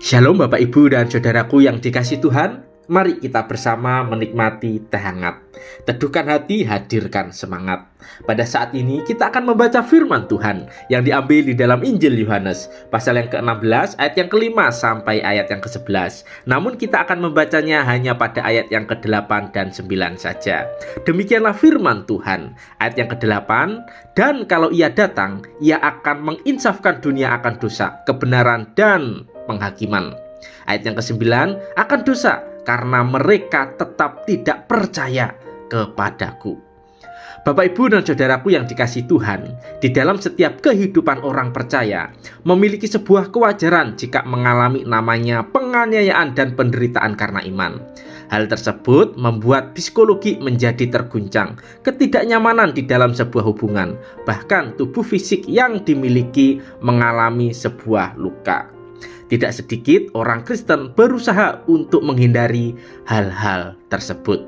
Shalom Bapak Ibu dan Saudaraku yang dikasihi Tuhan. Mari kita bersama menikmati teh hangat. Teduhkan hati, hadirkan semangat. Pada saat ini kita akan membaca firman Tuhan yang diambil di dalam Injil Yohanes pasal yang ke-16 ayat yang ke-5 sampai ayat yang ke-11. Namun kita akan membacanya hanya pada ayat yang ke-8 dan 9 saja. Demikianlah firman Tuhan. Ayat yang ke-8, dan kalau ia datang, ia akan menginsafkan dunia akan dosa, kebenaran dan penghakiman. Ayat yang ke-9, akan dosa karena mereka tetap tidak percaya kepadaku. Bapak, Ibu, dan Saudaraku yang dikasihi Tuhan, di dalam setiap kehidupan orang percaya memiliki sebuah kewajaran jika mengalami namanya penganiayaan dan penderitaan karena iman. Hal tersebut membuat psikologi menjadi terguncang, ketidaknyamanan di dalam sebuah hubungan, bahkan tubuh fisik yang dimiliki mengalami sebuah luka. Tidak sedikit orang Kristen berusaha untuk menghindari hal-hal tersebut.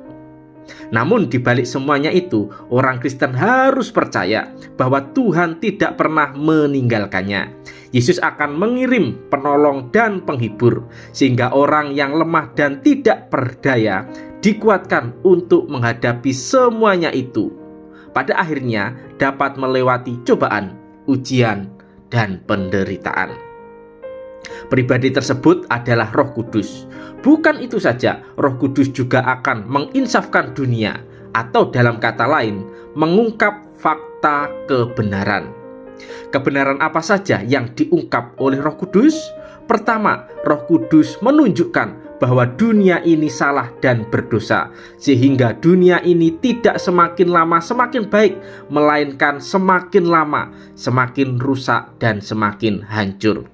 Namun di balik semuanya itu, orang Kristen harus percaya bahwa Tuhan tidak pernah meninggalkannya. Yesus akan mengirim penolong dan penghibur, sehingga orang yang lemah dan tidak berdaya dikuatkan untuk menghadapi semuanya itu. Pada akhirnya dapat melewati cobaan, ujian, dan penderitaan. Pribadi tersebut adalah Roh Kudus. Bukan itu saja, Roh Kudus juga akan menginsafkan dunia, atau dalam kata lain, mengungkap fakta kebenaran. Kebenaran apa saja yang diungkap oleh Roh Kudus? Pertama, Roh Kudus menunjukkan bahwa dunia ini salah dan berdosa, sehingga dunia ini tidak semakin lama semakin baik, melainkan semakin lama semakin rusak dan semakin hancur.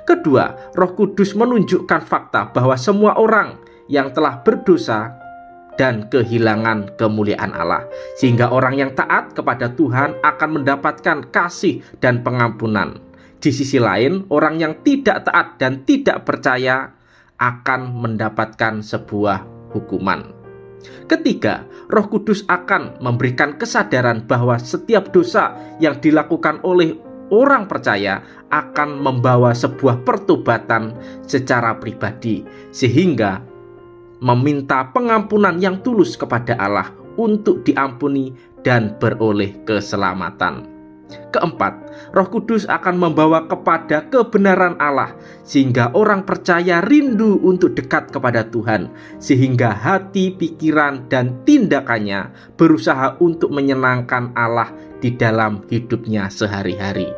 Kedua, Roh Kudus menunjukkan fakta bahwa semua orang yang telah berdosa dan kehilangan kemuliaan Allah, sehingga orang yang taat kepada Tuhan akan mendapatkan kasih dan pengampunan. Di sisi lain, orang yang tidak taat dan tidak percaya akan mendapatkan sebuah hukuman. Ketiga, Roh Kudus akan memberikan kesadaran bahwa setiap dosa yang dilakukan oleh orang percaya akan membawa sebuah pertobatan secara pribadi, sehingga meminta pengampunan yang tulus kepada Allah untuk diampuni dan beroleh keselamatan. Keempat, Roh Kudus akan membawa kepada kebenaran Allah, sehingga orang percaya rindu untuk dekat kepada Tuhan, sehingga hati, pikiran, dan tindakannya berusaha untuk menyenangkan Allah di dalam hidupnya sehari-hari.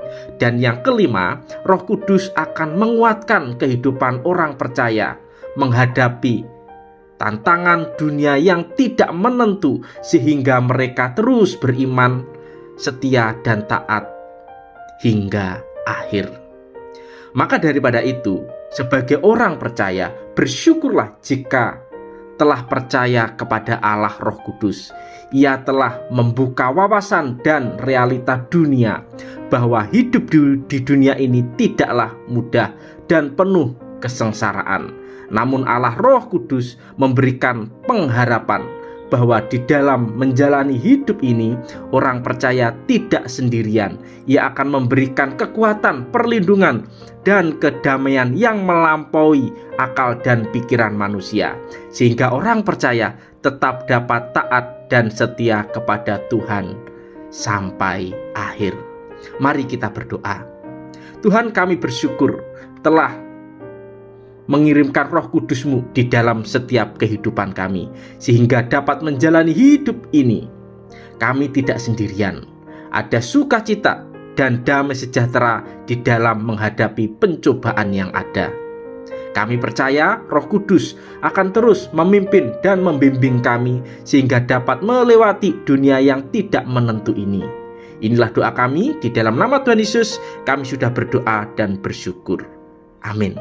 Dan yang kelima, Roh Kudus akan menguatkan kehidupan orang percaya menghadapi tantangan dunia yang tidak menentu, sehingga mereka terus beriman, setia, dan taat hingga akhir. Maka daripada itu, sebagai orang percaya, bersyukurlah jika telah percaya kepada Allah Roh Kudus. Ia telah membuka wawasan dan realita dunia, bahwa hidup di dunia ini tidaklah mudah dan penuh kesengsaraan. Namun Allah Roh Kudus memberikan pengharapan bahwa di dalam menjalani hidup ini, orang percaya tidak sendirian. Ia akan memberikan kekuatan, perlindungan, dan kedamaian yang melampaui akal dan pikiran manusia, sehingga orang percaya tetap dapat taat dan setia kepada Tuhan sampai akhir. Mari kita berdoa. Tuhan, kami bersyukur telah mengirimkan Roh Kudus-Mu di dalam setiap kehidupan kami, sehingga dapat menjalani hidup ini. Kami tidak sendirian. Ada sukacita dan damai sejahtera di dalam menghadapi pencobaan yang ada. Kami percaya Roh Kudus akan terus memimpin dan membimbing kami, sehingga dapat melewati dunia yang tidak menentu ini. Inilah doa kami, di dalam nama Tuhan Yesus kami sudah berdoa dan bersyukur. Amin.